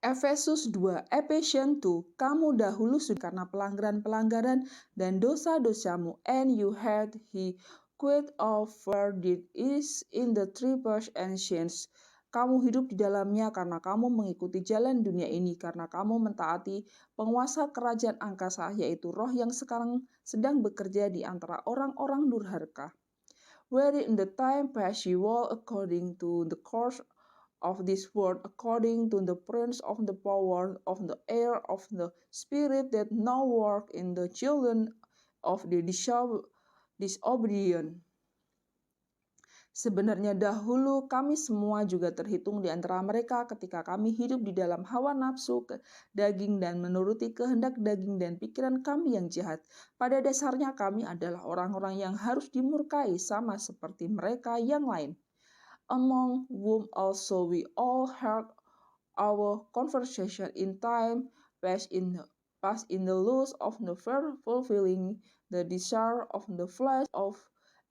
Efesus 2, Ephesians 2, kamu dahulu sudah karena pelanggaran-pelanggaran dan dosa-dosamu, and you had he quit of where it is in the tribes and sins. Kamu hidup di dalamnya karena kamu mengikuti jalan dunia ini, karena kamu mentaati penguasa kerajaan angkasa, yaitu roh yang sekarang sedang bekerja di antara orang-orang durhaka. Where in the time past you walked according to the course of this world, according to the prince of the power of the air, of the spirit that now work in the children of the disobedient. Sebenarnya dahulu kami semua juga terhitung di antara mereka ketika kami hidup di dalam hawa nafsu daging dan menuruti kehendak daging dan pikiran kami yang jahat. Pada dasarnya kami adalah orang-orang yang harus dimurkai sama seperti mereka yang lain. Among whom also we all had our conversation in time past in the lust of the flesh, fulfilling the desire of the flesh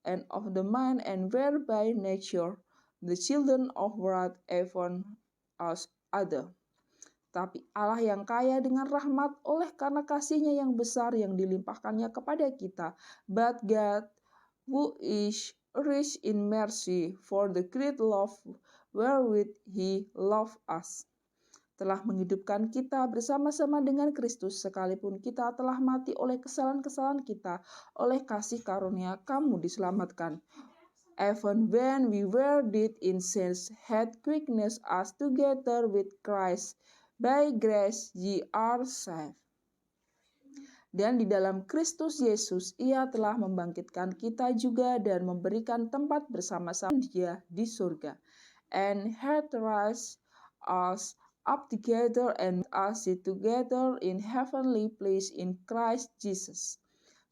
and of the mind, and were by nature the children of wrath, even as other. Tapi Allah yang kaya dengan rahmat oleh karena kasih-Nya yang besar yang dilimpahkannya kepada kita, but God who is rich in mercy, for the great love wherewith He loved us, telah menghidupkan kita bersama-sama dengan Kristus, sekalipun kita telah mati oleh kesalahan-kesalahan kita, oleh kasih karunia kamu diselamatkan. Even when we were dead in sins, had quickened us together with Christ. By grace ye are saved. Dan di dalam Kristus Yesus, Ia telah membangkitkan kita juga dan memberikan tempat bersama-sama Dia di surga. And had raised us up together and us sit together in heavenly place in Christ Jesus.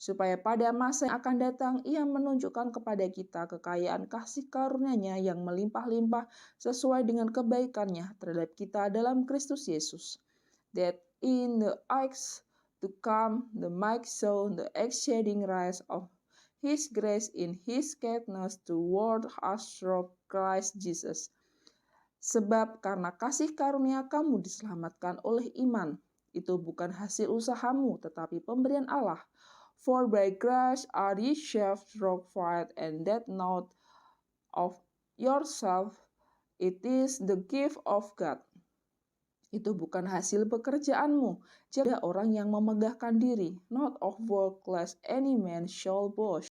Supaya pada masa yang akan datang, Ia menunjukkan kepada kita kekayaan kasih karunia-Nya yang melimpah-limpah sesuai dengan kebaikan-Nya terhadap kita dalam Kristus Yesus. That in the ages to come, the might show the exceeding rise of His grace in His kindness toward us through Christ Jesus. Sebab karena kasih karunia kamu diselamatkan oleh iman. Itu bukan hasil usahamu, tetapi pemberian Allah. For by grace are ye saved through faith, and that not of yourself, it is the gift of God. Itu bukan hasil pekerjaanmu, jadi orang yang memegahkan diri, not of work, lest any man shall boast.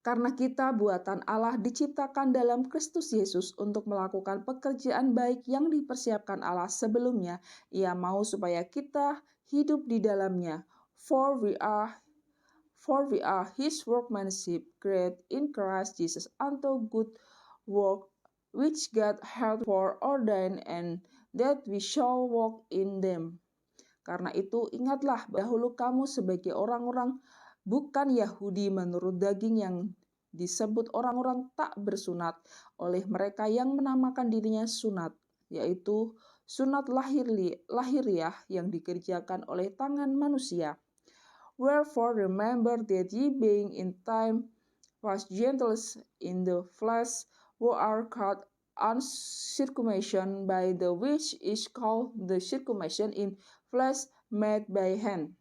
Karena kita buatan Allah diciptakan dalam Kristus Yesus untuk melakukan pekerjaan baik yang dipersiapkan Allah sebelumnya. Ia mau supaya kita hidup di dalamnya. For we are His workmanship, created in Christ Jesus unto good work, which God hath foreordained, and that we shall walk in them. Karena itu ingatlah dahulu kamu sebagai orang-orang bukan Yahudi menurut daging yang disebut orang-orang tak bersunat oleh mereka yang menamakan dirinya sunat, yaitu sunat lahiriah yang dikerjakan oleh tangan manusia. Wherefore remember that ye being in time past Gentiles in the flesh, who are called uncircumcision, by the which is called the circumcision in flesh made by hand.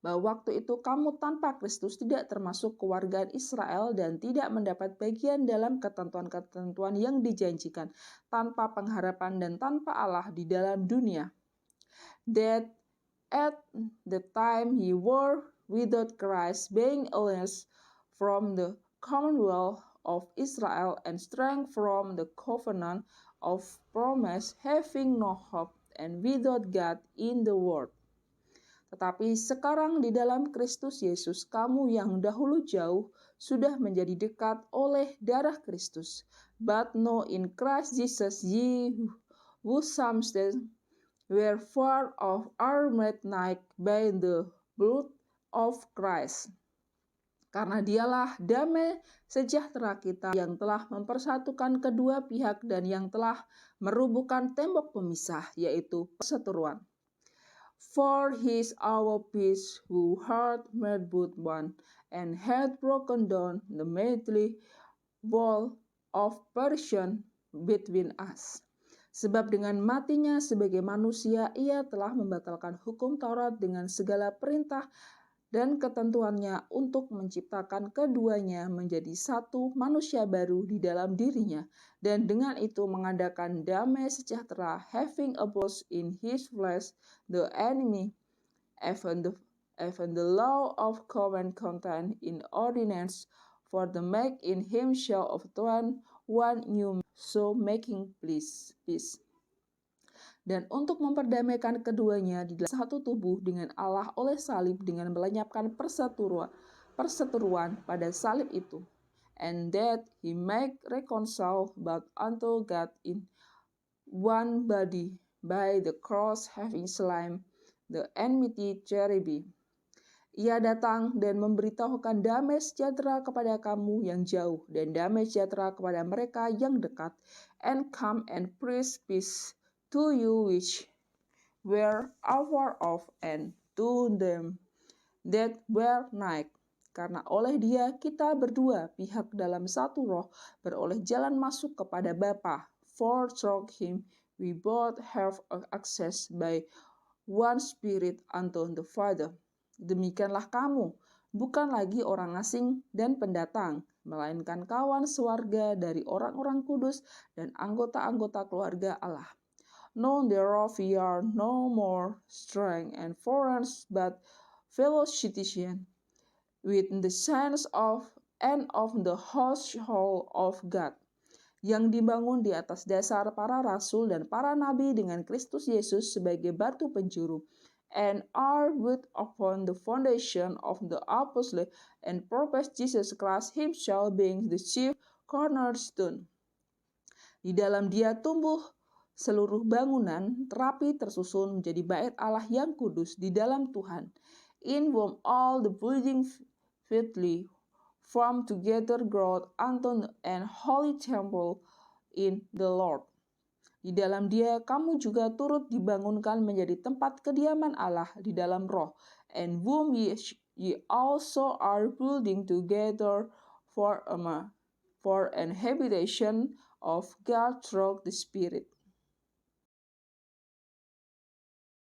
Bahwa waktu itu kamu tanpa Kristus tidak termasuk kewargaan Israel dan tidak mendapat bagian dalam ketentuan-ketentuan yang dijanjikan, tanpa pengharapan dan tanpa Allah di dalam dunia. That at the time ye were without Christ, being aliens from the commonwealth of Israel and straying from the covenant of promise, having no hope and without God in the world. Tetapi sekarang di dalam Kristus Yesus, kamu yang dahulu jauh sudah menjadi dekat oleh darah Kristus. But now in Christ Jesus ye who sometimes were far off are made nigh by the blood of Christ. Karena Dialah damai sejahtera kita yang telah mempersatukan kedua pihak dan yang telah merubuhkan tembok pemisah, yaitu perseteruan. For He is our peace, who hath made both one, and hath broken down the mighty wall of partition between us. Sebab dengan matinya sebagai manusia, ia telah membatalkan hukum Taurat dengan segala perintah dan ketentuannya untuk menciptakan keduanya menjadi satu manusia baru di dalam dirinya, dan dengan itu mengadakan damai sejahtera, having abolished in his flesh the enemy, even the law of common content in ordinance, for the make in himself of one new, so making peace. Dan untuk memperdamaikan keduanya di dalam satu tubuh dengan Allah oleh salib, dengan melenyapkan perseteruan pada salib itu. And that he make reconcile back unto God in one body by the cross, having slain the enmity thereby. Ia datang dan memberitahukan damai sejahtera kepada kamu yang jauh dan damai sejahtera kepada mereka yang dekat, and come and preach peace to you which were afar off, and to them that were nigh. Karena oleh Dia kita berdua pihak dalam satu roh beroleh jalan masuk kepada Bapa. For through him we both have access by one Spirit unto the Father. Demikianlah kamu, bukan lagi orang asing dan pendatang, melainkan kawan sewarga dari orang-orang kudus dan anggota-anggota keluarga Allah. Known thereof ye are no more strangers and foreigners, but fellow citizens with the saints and of the household of God, yang dibangun di atas dasar para rasul dan para nabi dengan Kristus Yesus sebagai batu penjuru, and are built upon the foundation of the apostles and prophets, Jesus Christ himself being the chief cornerstone. Di dalam Dia tumbuh seluruh bangunan terapi tersusun menjadi bait Allah yang kudus di dalam Tuhan. In whom all the building fitly form together growth unto an holy temple in the Lord. Di dalam Dia kamu juga turut dibangunkan menjadi tempat kediaman Allah di dalam roh, and whom ye also are building together for an habitation of God through the Spirit.